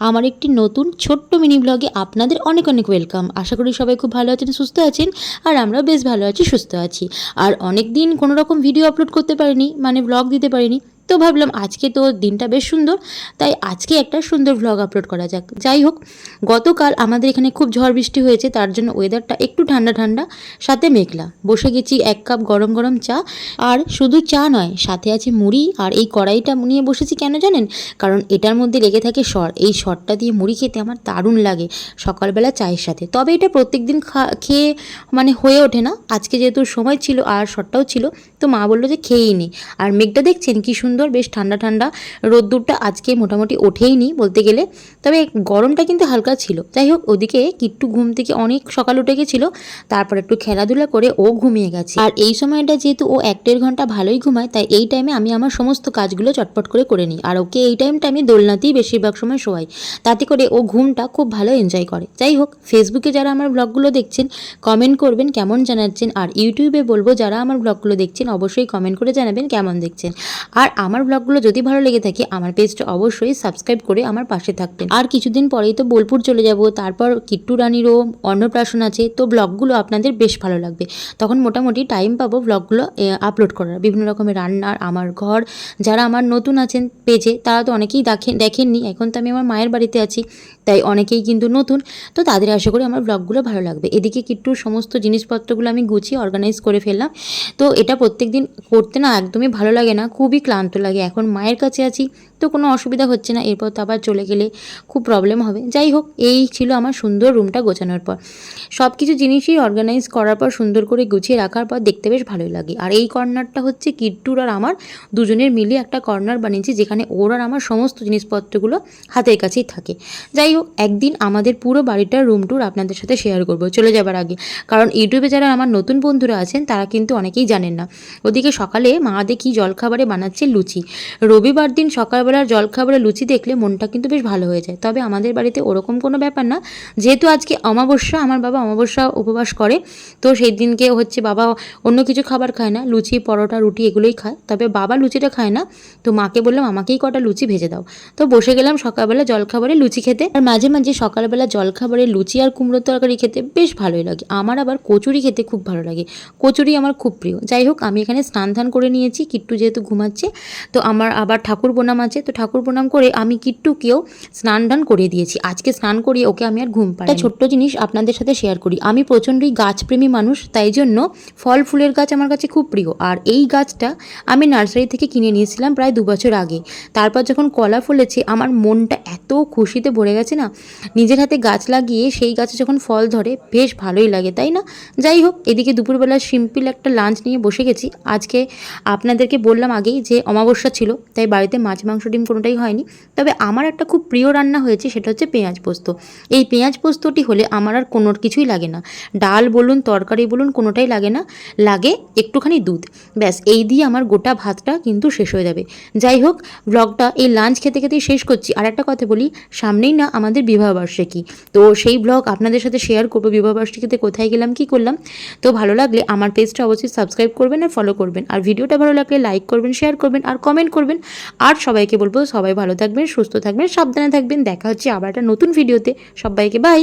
আমার একটি নতুন ছোট্ট মিনি ব্লগে আপনাদের অনেক অনেক ওয়েলকাম। আশা করি সবাই খুব ভালো আছেন, সুস্থ আছেন। আর আমরাও বেশ ভালো আছি, সুস্থ আছি। আর অনেক দিন কোনো রকম ভিডিও আপলোড করতে পারিনি, মানে ব্লগ দিতে পারিনি। তো ভাবলাম আজকে তো দিনটা বেশ সুন্দর, তাই আজকে একটা সুন্দর ভ্লগ আপলোড করা যাক। যাই হোক, গতকাল আমাদের এখানে খুব ঝড় বৃষ্টি হয়েছে, তার জন্য ওয়েদারটা একটু ঠান্ডা ঠান্ডা, সাথে মেঘলা। বসে গেছি 1 কাপ গরম গরম চা, আর শুধু চা নয়, সাথে আছে মুড়ি। আর এই কড়াইটা নিয়ে বসেছি কেন জানেন? কারণ এটার মধ্যে লেগে থাকে সর। এই সরটা দিয়ে মুড়ি খেতে আমার দারুণ লাগে সকালবেলা চায়ের সাথে। তবে এটা প্রত্যেক দিন খেয়ে মানে হয়ে ওঠে না। আজকে যেহেতু সময় ছিল আর সরটাও ছিল, তো মা বললো যে খেয়েই নি। আর মেঘটা দেখছেন কি সুন্দর, বেশ ঠান্ডা ঠান্ডা। রোদ্দুরটা আজকে মোটামুটি ওঠেই নি বলতে গেলে, তবে গরমটা কিন্তু হালকা ছিল। যাই হোক, ওদিকে কিট্টু ঘুম থেকে অনেক সকাল উঠে গেছিলো, তারপর একটু খেলাধুলা করে ও ঘুমিয়ে গেছে। আর এই সময়টা যেহেতু ও 1-1.5 ঘন্টা ভালোই ঘুমায়, তাই এই টাইমে আমি আমার সমস্ত কাজগুলো চটপট করে নিই। আর ওকে এই টাইমটা আমি দোলনাতেই বেশিরভাগ সময় শোয়াই, তাতে করে ও ঘুমটা খুব ভালো এনজয় করে। যাই হোক, ফেসবুকে যারা আমার ব্লগগুলো দেখছেন কমেন্ট করবেন কেমন জানাচ্ছেন, আর ইউটিউবে বলবো যারা আমার ব্লগগুলো দেখছেন অবশ্যই কমেন্ট করে জানাবেন কেমন দেখছেন। আর আমার ব্লগগুলো যদি ভালো লেগে থাকে আমার পেজটা অবশ্যই সাবস্ক্রাইব করে আমার পাশে থাকবেন। আর কিছুদিন পরেই তো বোলপুর চলে যাব, তারপর কিট্টু রানীরও অন্নপ্রাশন আছে, তো ব্লগগুলো আপনাদের বেশ ভালো লাগবে। তখন মোটামুটি টাইম পাবো ব্লগগুলো আপলোড করার, বিভিন্ন রকমের রান্নার। আমার ঘর, যারা আমার নতুন আছেন পেজে তারা তো অনেকেই দেখেননি, এখন তো আমি আমার মায়ের বাড়িতে আছি, তাই অনেকেই কিন্তু নতুন, তো তাদের আশা করি আমার ব্লগগুলো ভালো লাগবে। এদিকে কিট্টুর সমস্ত জিনিসপত্রগুলো আমি গুছিয়ে অর্গানাইজ করে ফেললাম। তো এটা প্রত্যেক দিন করতে না একদমই ভালো লাগে না, খুবই ক্লান্ত লাগে। এখন মায়ের কাছে আছি তো কোনো অসুবিধা হচ্ছে না, এরপর তো আবার চলে গেলে খুব প্রবলেম হবে। যাই হোক, এই ছিল আমার সুন্দর রুমটা গোছানোর পর। সব কিছু জিনিসই অর্গানাইজ করার পর, সুন্দর করে গুছিয়ে রাখার পর দেখতে বেশ ভালোই লাগে। আর এই কর্নারটা হচ্ছে কিট্টুর আর আমার দুজনের মিলিয়ে একটা কর্নার বানিয়েছি, যেখানে ওর আর আমার সমস্ত জিনিসপত্রগুলো হাতের কাছেই থাকে। যাই হোক, একদিন আমাদের পুরো বাড়িটার রুম ট্যুর আপনাদের সাথে শেয়ার করবো চলে যাবার আগে, কারণ ইউটিউবে যারা আমার নতুন বন্ধুরা আছেন তারা কিন্তু অনেকেই জানেন না। ওদিকে সকালে মা দেখি জলখাবারে বানাচ্ছে লুচি। রবিবার দিন সকালবেলার জলখাবারে লুচি দেখলে মনটা কিন্তু বেশ ভালো হয়ে যায়। তবে আমাদের বাড়িতে ওরকম কোনো ব্যাপার না, যেহেতু আজকে অমাবস্যা, আমার বাবা অমাবস্যা উপবাস করে, তো সেই দিনকে হচ্ছে বাবা অন্য কিছু খাবার খায় না, লুচি পরোটা রুটি এগুলোই খায়। তবে বাবা লুচিটা খায় না, তো মাকে বললাম আমাকেই কটা লুচি ভেজে দাও। তো বসে গেলাম সকালবেলা জলখাবারে লুচি খেতে। আর মাঝে মাঝে সকালবেলা জলখাবারে লুচি আর কুমড়োর তরকারি খেতে বেশ ভালোই লাগে। আমার আবার কচুরি খেতে খুব ভালো লাগে, কচুরি আমার খুব প্রিয়। যাই হোক, আমি এখানে স্নান ধান করে নিয়েছি, কিট্টু যেহেতু ঘুমাচ্ছে, তো আমার আবার ঠাকুর প্রণাম আছে, তো ঠাকুর প্রণাম করে আমি কিট্টুকেও স্নান ধান করিয়ে দিয়েছি। আজকে স্নান করিয়ে ওকে আমি আর ঘুম পাই। একটা ছোট্ট জিনিস আপনাদের সাথে শেয়ার করি, আমি প্রচণ্ডই গাছপ্রেমী মানুষ, তাই জন্য ফল ফুলের গাছ আমার কাছে খুব প্রিয়। আর এই গাছটা আমি নার্সারি থেকে কিনে নিয়েছিলাম প্রায় 2 বছর আগে। তারপর যখন কলা ফলেছে আমার মনটা এত খুশিতে ভরে গেছে না, নিজের হাতে গাছ লাগিয়ে সেই গাছে যখন ফল ধরে বেশ ভালোই লাগে, তাই না? যাই হোক, এদিকে দুপুরবেলা সিম্পল একটা লাঞ্চ নিয়ে বসে গেছি। আজকে আপনাদেরকে বললাম আগেই যে অমাবস্যা ছিল, তাই বাড়িতে মাছ মাংস ডিম কোনোটাই হয়নি। তবে আমার একটা খুব প্রিয় রান্না হয়েছে, সেটা হচ্ছে পেঁয়াজ পোস্ত। এই পেঁয়াজ পোস্তটি হলে আমার আর কোনো কিছুই লাগে না, ডাল বলুন তরকারি বলুন কোনোটাই লাগে না, লাগে একটুখানি দুধ, ব্যাস এই দিয়ে আমার গোটা ভাতটা কিন্তু শেষ হয়ে যাবে। যাই হোক, ব্লগটা এই লাঞ্চ খেতে খেতেই শেষ করছি। আর একটা কথা বলি, সামনেই না আমাদের বিবাহবার্ষিকী, তো সেই ব্লগ আপনাদের সাথে শেয়ার করবো, বিবাহবার্ষিকীতে কোথায় গেলাম কী করলাম। তো ভালো লাগলে আমার পেজটা অবশ্যই সাবস্ক্রাইব করবেন আর ফলো করবেন, আর ভিডিওটা ভালো লাগলে লাইক করবেন, শেয়ার করবেন আর কমেন্ট করবেন। আর সবাইকে বলবো সবাই ভালো থাকবেন, সুস্থ থাকবেন, সাবধানে থাকবেন। দেখা হচ্ছে আবার একটা নতুন ভিডিওতে। সবাইকে বাই।